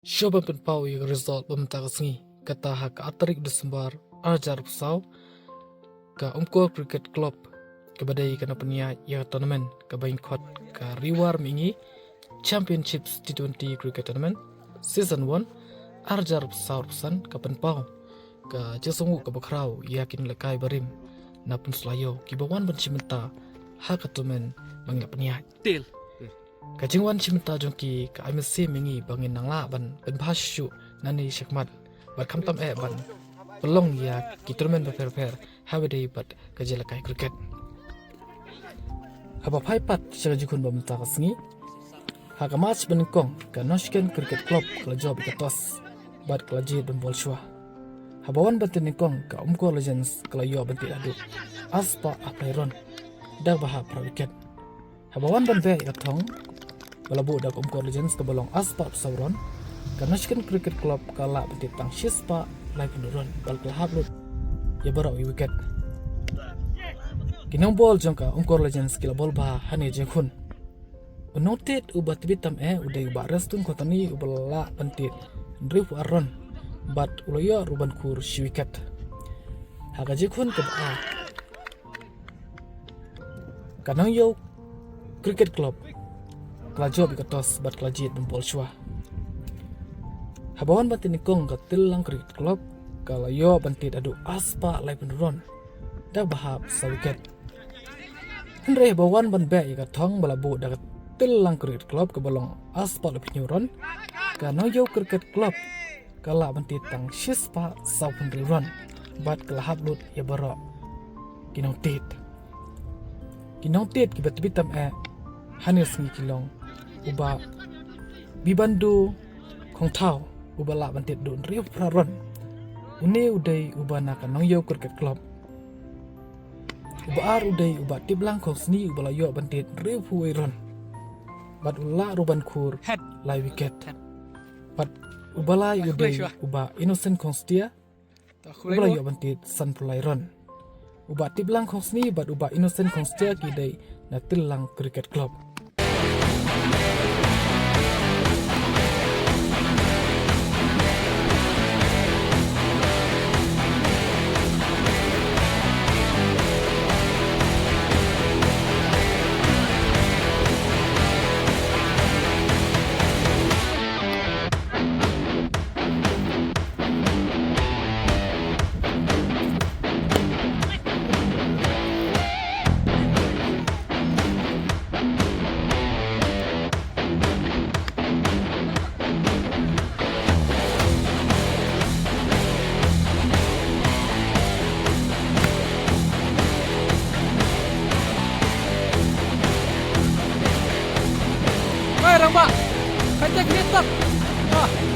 Shoba penpau yang result pementang sengi kata hak atarik Desember ajar pesau ke umkor cricket club kebadai kena penia ya tournament ke Bangkok ke Riwar Mingi Championships T20 Cricket Tournament Season 1 ajar pesau pesan ke penpau ke jesungu ke bakrau yakin lekai barim napun selayo kibawan bencimenta hak tournament bangla penia Til. Kajingwan cimta jongki ka IMC mingi bangin nangla ban bahasyu nani syakmat bat kamtam ban pelong ya kiturmen berper habade bat kajela kai cricket haba phaipat chaga jikun bamta kasngi haga match benengkong ka Noshken Cricket Club kala job ikatos bat kala jid dan bol shwa habawan benengkong ka Umko Legends kala yo benti adu aspa apairon dak baha pra wicket habawan banbe ikatong balabu dak Umko Legends ke bolong aspa sauron ka Noshken Cricket Club kala benti tang shispa live nuron bal kala hablut ya barau wicket kinong bol jongka Umko Legends kila bol bah hane jengkhun unoted ubat bitam uday uba restun kotani ubala pentit drip aron bat uloyo ruban kur wicket haga jengkhun ke ba kanang yo Cricket Club kelajo bikatos bat kelajit bempol shwa habawan batin nikong ke tilang Cricket Club kalayo bantit adu aspa lai penurun dah bahap sa wicket Henry bawan ban be ika thong balabu dak tilang Cricket Club ke balong aspa lai penyuron kana yo Cricket Club kala bantit tang shispa sa penurun bat kelahap lut ya baro kinong tit kibat bitam hanis ngi kilong uba bibandu kong tau uba la bantit dun riu praron une uday uba naka nong yo Cricket Club uba ar uday uba tiblang kong sni uba la yo bantit riu puiron bat ula ruban kur lai wicket bat uba la uday uba innocent kong stia uba la yo bantit san pulairon uba tiblang kong sni bat uba innocent kong stia kidai na tilang Cricket Club Woi, Ramba. Kacang hitam. Wah.